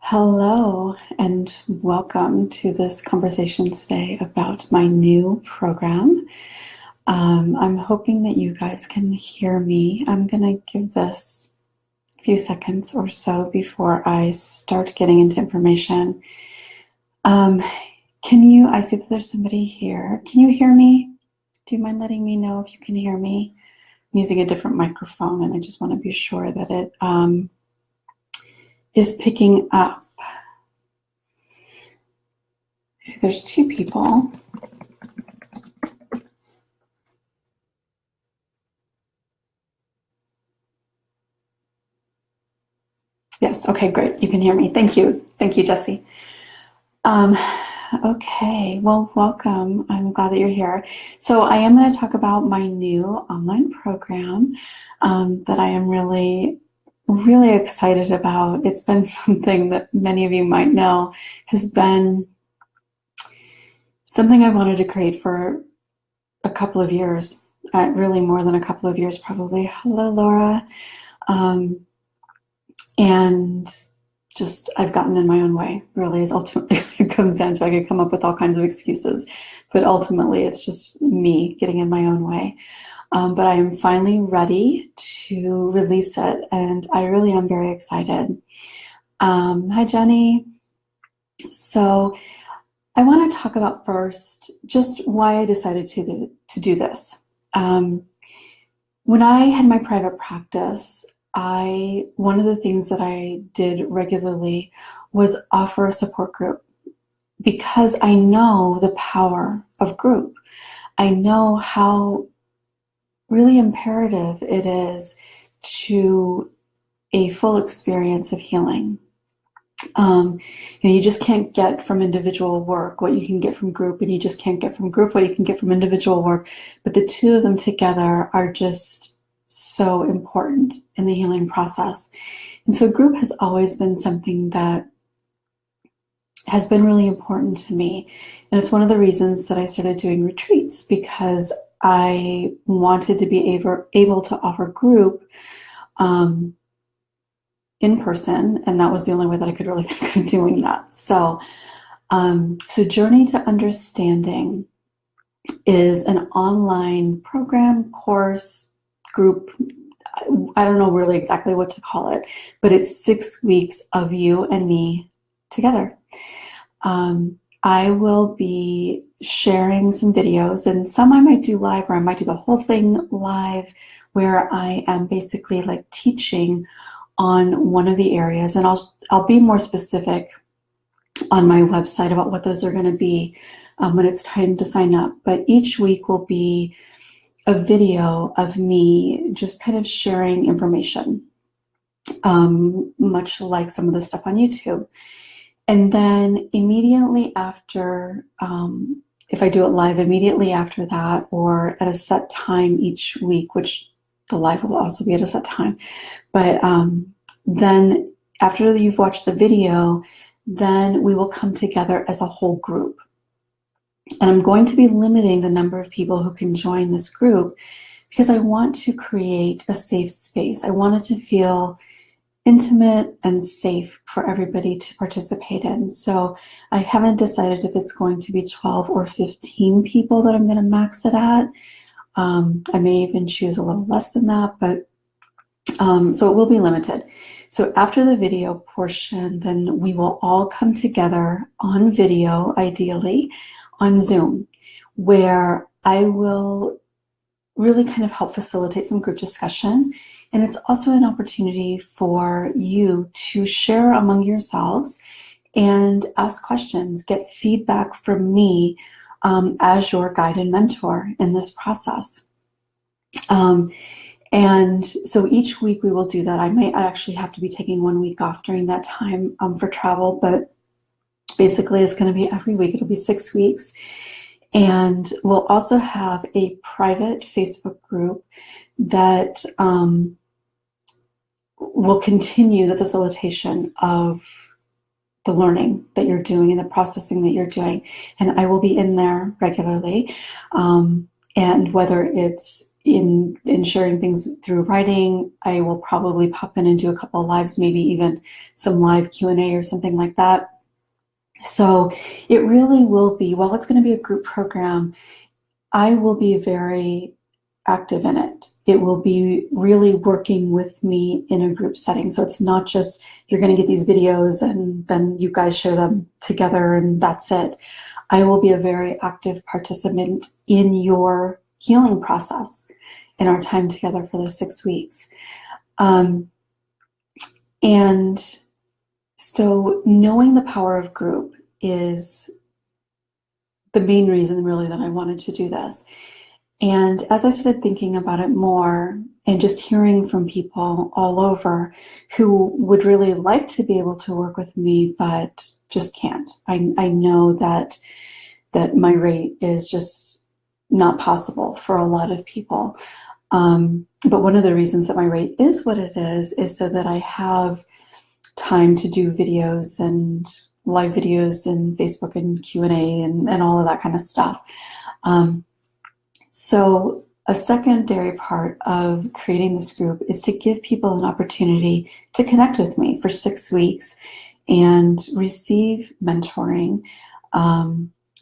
Hello, and welcome to this conversation today about my new program. I'm hoping that you guys can hear me. I'm going to give this a few seconds or so before I start getting into information. I see that there's somebody here. Can you hear me? Do you mind letting me know if you can hear me? I'm using a different microphone, and I just want to be sure that it is picking up. See, there's two people. Yes, okay, great. You can hear me. Thank you. Thank you, Jesse. Okay, well, welcome. I'm glad that you're here. So I am going to talk about my new online program that I am really excited about. It's been something that many of you might know has been something I wanted to create for a couple of years, really more than a couple of years probably. Hello, Laura. And just I've gotten in my own way, really, is ultimately what it comes down to. I could come up with all kinds of excuses, but ultimately it's just me getting in my own way. But I am finally ready to release it, and I really am very excited. Hi, Jenny. So I want to talk about first just why I decided to do this. When I had my private practice, one of the things that I did regularly was offer a support group because I know the power of group. I know how really imperative it is to a full experience of healing. You just can't get from individual work what you can get from group, and you just can't get from group what you can get from individual work. But the two of them together are just so important in the healing process. And so group has always been something that has been really important to me. And it's one of the reasons that I started doing retreats, because I wanted to be able to offer group in person, and that was the only way that I could really think of doing that. So Journey to Understanding is an online program, course, group. I don't know really exactly what to call it, but it's 6 weeks of you and me together. I will be sharing some videos, and some I might do live, or I might do the whole thing live, where I am basically like teaching on one of the areas, and I'll be more specific on my website about what those are going to be when it's time to sign up. But each week will be a video of me just kind of sharing information, much like some of the stuff on YouTube. And then immediately after, if I do it live, immediately after that, or at a set time each week, which the live will also be at a set time. But then after you've watched the video, then we will come together as a whole group. And I'm going to be limiting the number of people who can join this group because I want to create a safe space. I want it to feel intimate and safe for everybody to participate in. So I haven't decided if it's going to be 12 or 15 people that I'm going to max it at. I may even choose a little less than that, but so it will be limited. So after the video portion, then we will all come together on video, ideally on Zoom, where I will really kind of help facilitate some group discussion. And it's also an opportunity for you to share among yourselves and ask questions, get feedback from me as your guide and mentor in this process. And so each week we will do that. I actually have to be taking 1 week off during that time for travel, but basically it's going to be every week. It'll be 6 weeks. And we'll also have a private Facebook group that will continue the facilitation of the learning that you're doing and the processing that you're doing. And I will be in there regularly. And whether it's in sharing things through writing. I will probably pop in and do a couple of lives, maybe even some live Q&A or something like that. So it really will be, while it's going to be a group program, I will be very active in it. It will be really working with me in a group setting. So it's not just you're going to get these videos and then you guys share them together and that's it. I will be a very active participant in your healing process in our time together for those 6 weeks. And so knowing the power of group is the main reason really that I wanted to do this. And as I started thinking about it more and just hearing from people all over who would really like to be able to work with me, but just can't. I know that my rate is just not possible for a lot of people. But one of the reasons that my rate is what it is so that I have time to do videos and live videos and Facebook and Q&A and all of that kind of stuff. So a secondary part of creating this group is to give people an opportunity to connect with me for 6 weeks and receive mentoring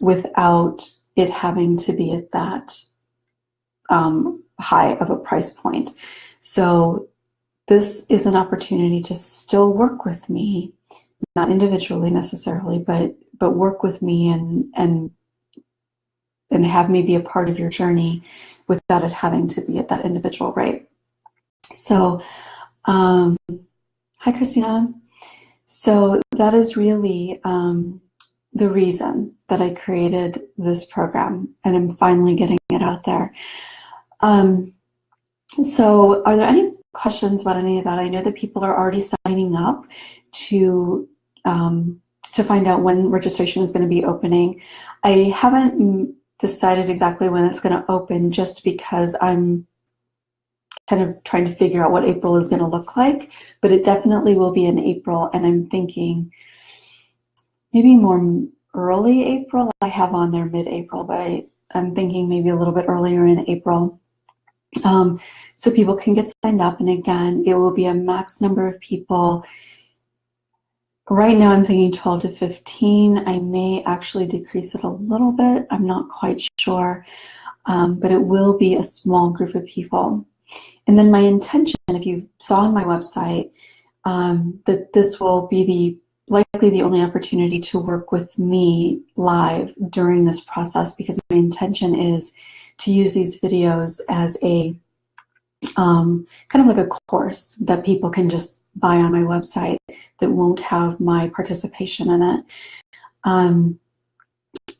without it having to be at that high of a price point. So this is an opportunity to still work with me, not individually necessarily, but work with me and have me be a part of your journey without it having to be at that individual rate. So, hi Christina. So that is really the reason that I created this program, and I'm finally getting it out there. So are there any questions about any of that? I know that people are already signing up to find out when registration is going to be opening. I haven't decided exactly when it's going to open just because I'm kind of trying to figure out what April is going to look like, but it definitely will be in April, and I'm thinking maybe more early April. I have on there mid-April, but I'm thinking maybe a little bit earlier in April. So people can get signed up, and again, it will be a max number of people. Right now I'm thinking 12 to 15. I may actually decrease it a little bit. I'm not quite sure, but it will be a small group of people. And then my intention, if you saw on my website, that this will be likely the only opportunity to work with me live during this process, because my intention is to use these videos as a kind of like a course that people can just buy on my website that won't have my participation in it.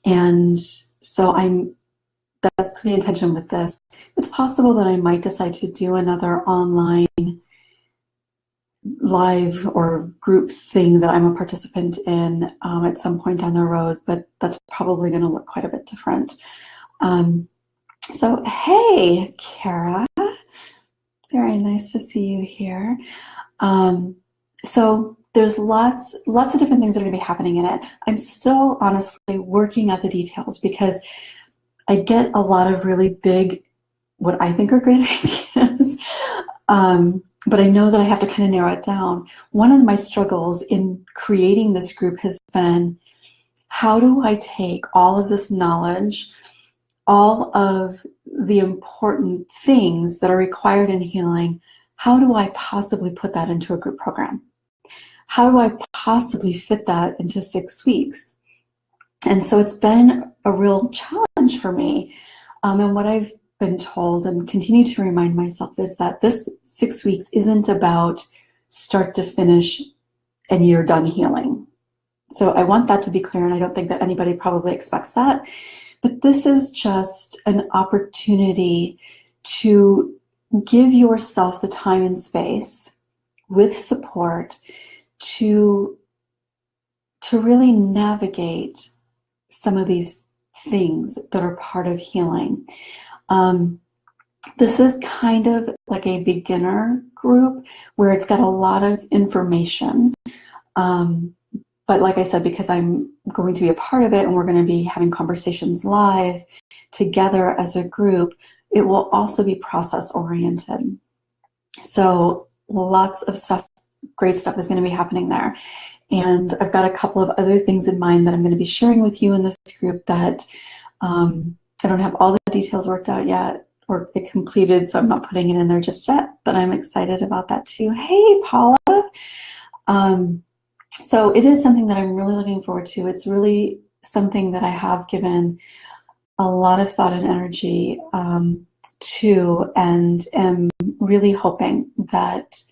And so that's the intention with this. It's possible that I might decide to do another online live or group thing that I'm a participant in at some point down the road, but that's probably going to look quite a bit different. So, hey, Kara, very nice to see you here. So there's lots of different things that are going to be happening in it. I'm still honestly working out the details because I get a lot of really big, what I think are great ideas, but I know that I have to kind of narrow it down. One of my struggles in creating this group has been, how do I take all of this knowledge, all of the important things that are required in healing, how do I possibly put that into a group program? How do I possibly fit that into 6 weeks? And so it's been a real challenge for me. And what I've been told and continue to remind myself is that this 6 weeks isn't about start to finish and you're done healing. So I want that to be clear, and I don't think that anybody probably expects that. But this is just an opportunity to give yourself the time and space with support to really navigate some of these things that are part of healing. This is kind of like a beginner group where it's got a lot of information. But like I said, because I'm going to be a part of it and we're going to be having conversations live together as a group, it will also be process oriented. So lots of stuff, great stuff is going to be happening there. And I've got a couple of other things in mind that I'm going to be sharing with you in this group that I don't have all the details worked out yet or completed, so I'm not putting it in there just yet, but I'm excited about that too. Hey, Paula. So it is something that I'm really looking forward to. It's really something that I have given a lot of thought and energy to, and am really hoping that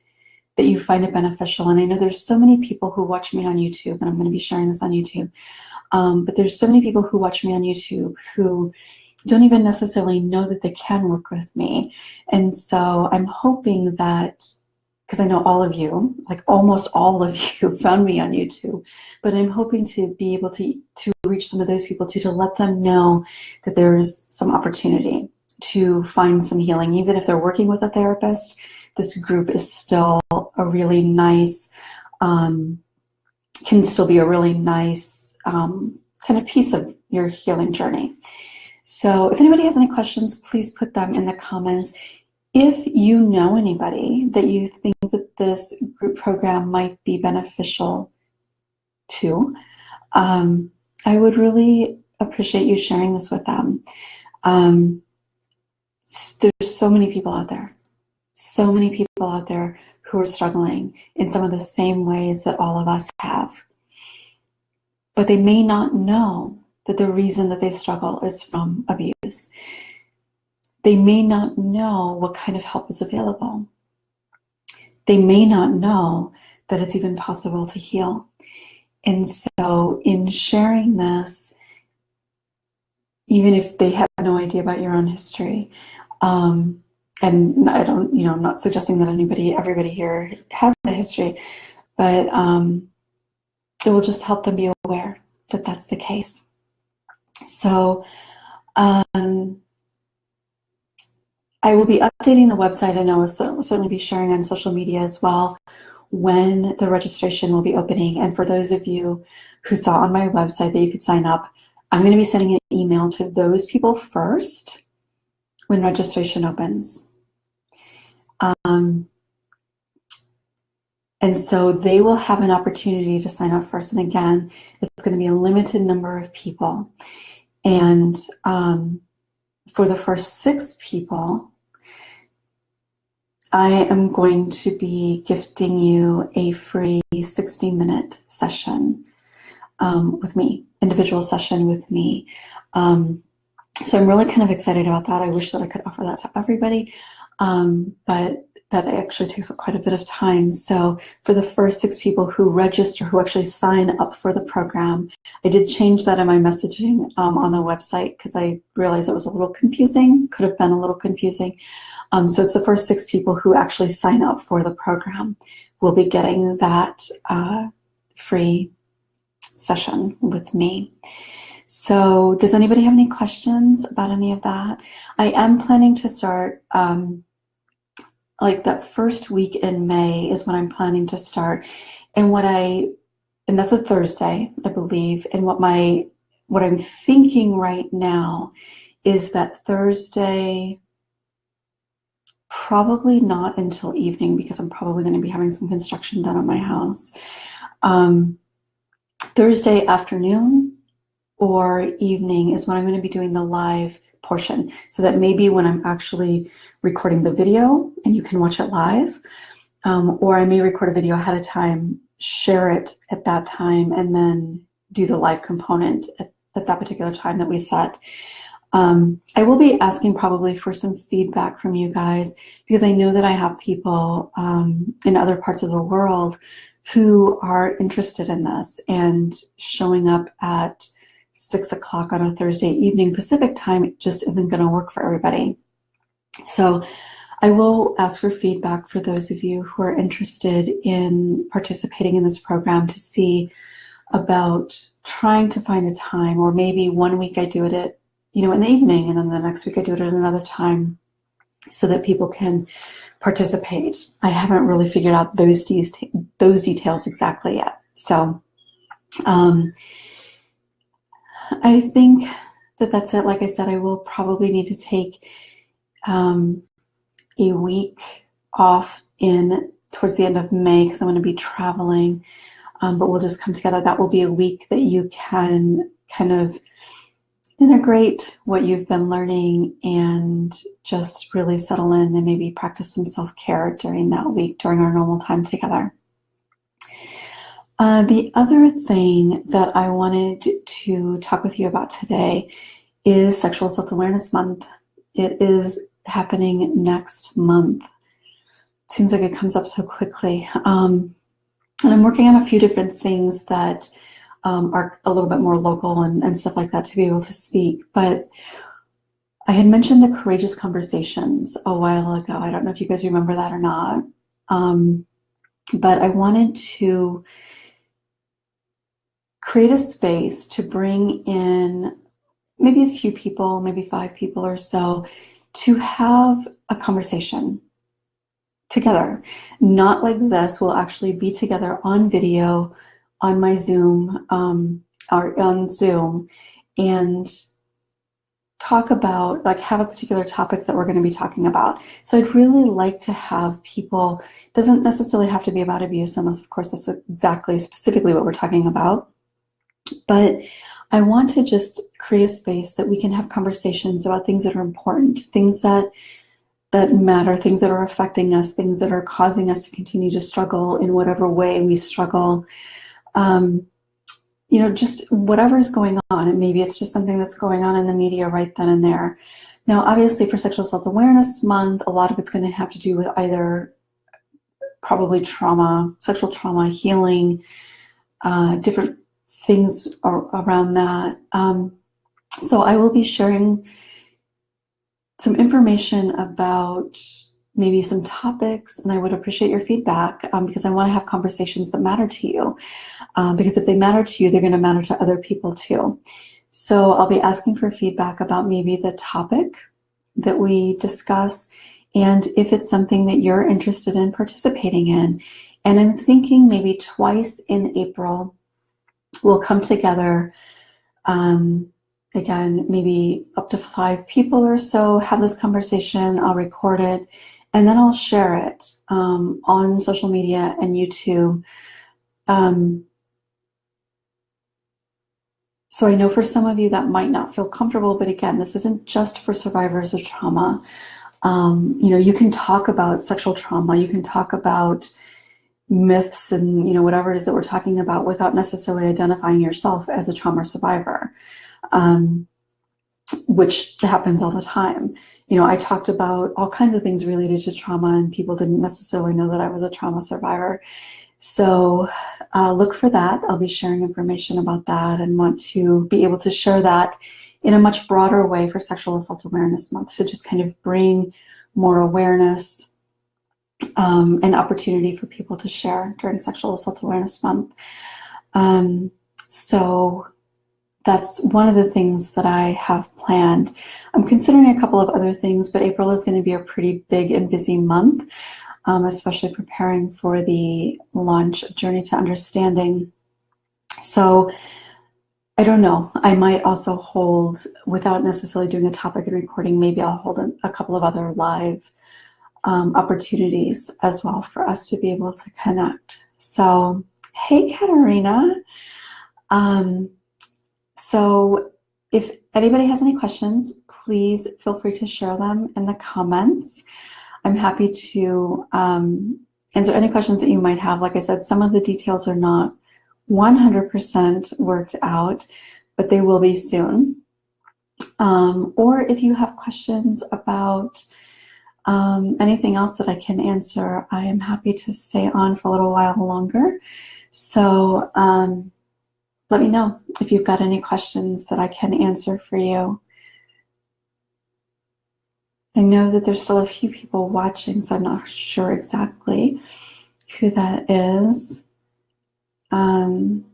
you find it beneficial. And I know there's so many people who watch me on YouTube, and I'm going to be sharing this on YouTube, but there's so many people who watch me on YouTube who don't even necessarily know that they can work with me. And so I'm hoping that, because I know all of you, like almost all of you, found me on YouTube, but I'm hoping to be able to reach some of those people too, to let them know that there's some opportunity to find some healing. Even if they're working with a therapist, this group is still a really nice, can still be a really nice kind of piece of your healing journey. So if anybody has any questions, please put them in the comments. If you know anybody that you think that this group program might be beneficial to, I would really appreciate you sharing this with them. There's so many people out there who are struggling in some of the same ways that all of us have. But they may not know that the reason that they struggle is from abuse. They may not know what kind of help is available. They may not know that it's even possible to heal. And so in sharing this, even if they have no idea about your own history, and I don't, I'm not suggesting that everybody here has a history, but it will just help them be aware that that's the case. So I will be updating the website, and I will certainly be sharing on social media as well when the registration will be opening. And for those of you who saw on my website that you could sign up, I'm going to be sending an email to those people first when registration opens. And so they will have an opportunity to sign up first. And again, it's going to be a limited number of people. And for the first 6 people, I am going to be gifting you a free 60-minute session with me, individual session with me. So I'm really kind of excited about that. I wish that I could offer that to everybody, but that actually takes up quite a bit of time. So for the first 6 people who register, who actually sign up for the program, I did change that in my messaging on the website because I realized it was a little confusing, could have been a little confusing. So it's the first 6 people who actually sign up for the program will be getting that free session with me. So does anybody have any questions about any of that? I am planning to start like that first week in May is when I'm planning to start. And that's a Thursday, I believe. And what I'm thinking right now is that Thursday, probably not until evening, because I'm probably going to be having some construction done on my house. Thursday afternoon or evening is when I'm going to be doing the live portion, so that maybe when I'm actually recording the video and you can watch it live, or I may record a video ahead of time, share it at that time, and then do the live component at that particular time that we set. I will be asking probably for some feedback from you guys, because I know that I have people in other parts of the world who are interested in this, and showing up at 6 o'clock on a Thursday evening Pacific time just isn't going to work for everybody. So I will ask for feedback for those of you who are interested in participating in this program, to see about trying to find a time, or maybe one week I do it at, in the evening, and then the next week I do it at another time, so that people can participate. I haven't really figured out those details exactly yet. So I think that that's it. Like I said, I will probably need to take a week off in towards the end of May because I'm going to be traveling, but we'll just come together. That will be a week that you can kind of integrate what you've been learning and just really settle in and maybe practice some self-care during that week, during our normal time together. The other thing that I wanted to talk with you about today is Sexual Assault Awareness Month. It is happening next month. It seems like it comes up so quickly. And I'm working on a few different things that are a little bit more local and stuff like that to be able to speak. But I had mentioned the courageous conversations a while ago. I don't know if you guys remember that or not. But I wanted to create a space to bring in maybe a few people, maybe 5 people or so, to have a conversation together. Not like this. We'll actually be together on video, on my Zoom, or on Zoom, and talk about, like, have a particular topic that we're going to be talking about. So I'd really like to have people, doesn't necessarily have to be about abuse, unless of course that's exactly specifically what we're talking about. But I want to just create a space that we can have conversations about things that are important, things that matter, things that are affecting us, things that are causing us to continue to struggle in whatever way we struggle. Just whatever's going on. And maybe it's just something that's going on in the media right then and there. Now, obviously for Sexual Assault Awareness Month, a lot of it's going to have to do with either probably trauma, sexual trauma, healing, different things around that. So I will be sharing some information about maybe some topics, and I would appreciate your feedback because I want to have conversations that matter to you. Because if they matter to you, they're going to matter to other people too. So I'll be asking for feedback about maybe the topic that we discuss, and if it's something that you're interested in participating in. And I'm thinking maybe twice in April, we'll come together, again, maybe up to 5 people or so, have this conversation, I'll record it, and then I'll share it on social media and YouTube. So I know for some of you that might not feel comfortable, but again, this isn't just for survivors of trauma. You can talk about sexual trauma, you can talk about myths and whatever it is that we're talking about without necessarily identifying yourself as a trauma survivor, which happens all the time. I talked about all kinds of things related to trauma, and people didn't necessarily know that I was a trauma survivor. So look for that. I'll be sharing information about that and want to be able to share that in a much broader way for Sexual Assault Awareness Month, to just kind of bring more awareness and opportunity for people to share during Sexual Assault Awareness Month. So that's one of the things that I have planned. I'm considering a couple of other things, but April is going to be a pretty big and busy month, especially preparing for the launch of Journey to Understanding. So I don't know. I might also hold, without necessarily doing a topic and recording, maybe I'll hold a couple of other live opportunities as well for us to be able to connect. So, hey, Katerina. So if anybody has any questions, please feel free to share them in the comments. I'm happy to answer any questions that you might have. Like I said, some of the details are not 100% worked out, but they will be soon. Or if you have questions about anything else that I can answer, I am happy to stay on for a little while longer. So let me know if you've got any questions that I can answer for you. I know that there's still a few people watching, so I'm not sure exactly who that is. I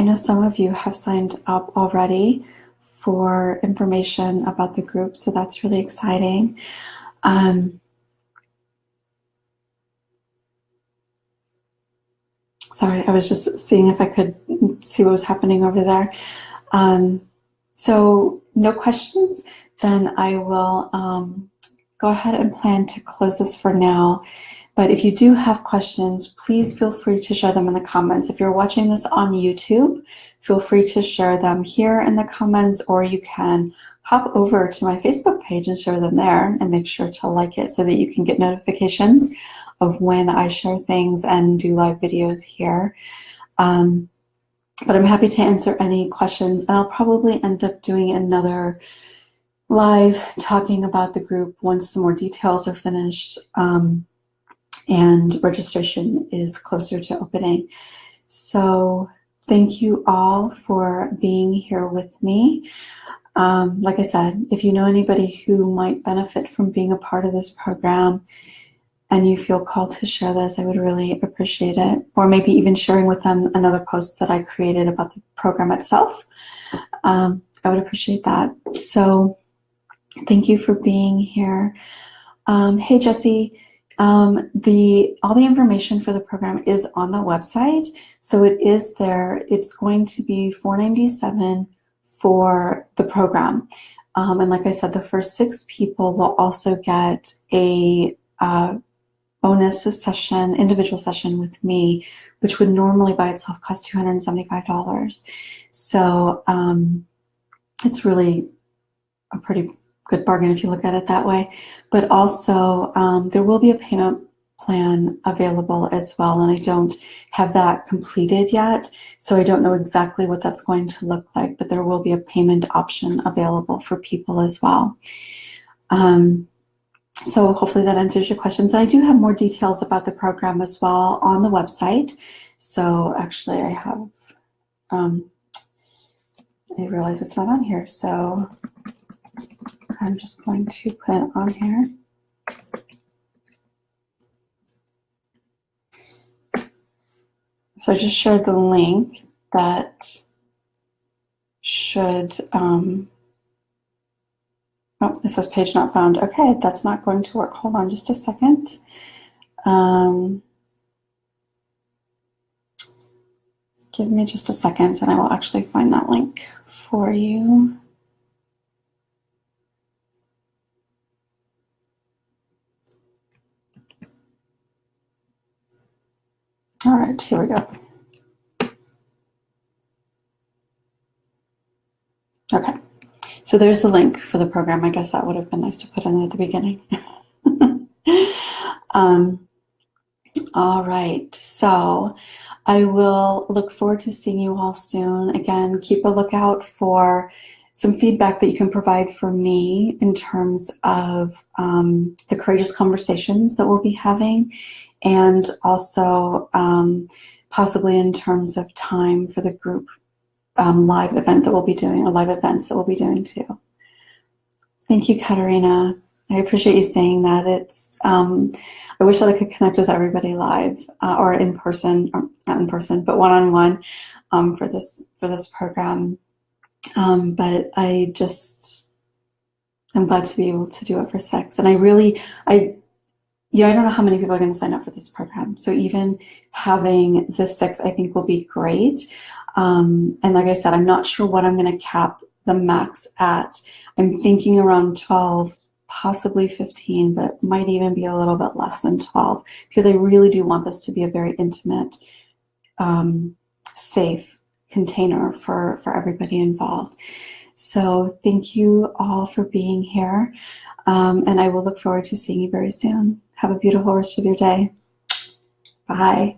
know some of you have signed up already for information about the group, so that's really exciting. Sorry, I was just seeing if I could see what was happening over there. So no questions, then I will go ahead and plan to close this for now. But if you do have questions, please feel free to share them in the comments. If you're watching this on YouTube, feel free to share them here in the comments, or you can hop over to my Facebook page and share them there, and make sure to like it so that you can get notifications of when I share things and do live videos here. But I'm happy to answer any questions, and I'll probably end up doing another live talking about the group once some more details are finished and registration is closer to opening. So thank you all for being here with me. Like I said, if you know anybody who might benefit from being a part of this program and you feel called to share this, I would really appreciate it. Or maybe even sharing with them another post that I created about the program itself. I would appreciate that. So thank you for being here. Hey, Jesse. All the information for the program is on the website, so it is there. It's going to be $497 for the program, and like I said, the first 6 people will also get a bonus session, individual session with me, which would normally by itself cost $275. So it's really a pretty good bargain if you look at it that way. But also there will be a payment plan available as well, and I don't have that completed yet, so I don't know exactly what that's going to look like, but there will be a payment option available for people as well. So hopefully that answers your questions. And I do have more details about the program as well on the website. So actually I have, I realize it's not on here, so I'm just going to put it on here. So I just shared the link that should, oh, it says page not found. Okay, that's not going to work. Hold on just a second. Give me just a second and I will actually find that link for you. All right, here we go. Okay, so there's the link for the program. I guess that would have been nice to put in at the beginning. All right, so I will look forward to seeing you all soon. Again, keep a lookout for some feedback that you can provide for me in terms of the courageous conversations that we'll be having, and also possibly in terms of time for the group live event that we'll be doing, or live events that we'll be doing too. Thank you, Katerina. I appreciate you saying that. It's I wish that I could connect with everybody live or in person, or not in person, but one-on-one for this program. But I'm glad to be able to do it for 6. And I don't know how many people are going to sign up for this program. So even having the 6, I think will be great. And like I said, I'm not sure what I'm going to cap the max at. I'm thinking around 12, possibly 15, but it might even be a little bit less than 12, because I really do want this to be a very intimate, safe container for everybody involved. So thank you all for being here. And I will look forward to seeing you very soon. Have a beautiful rest of your day. Bye.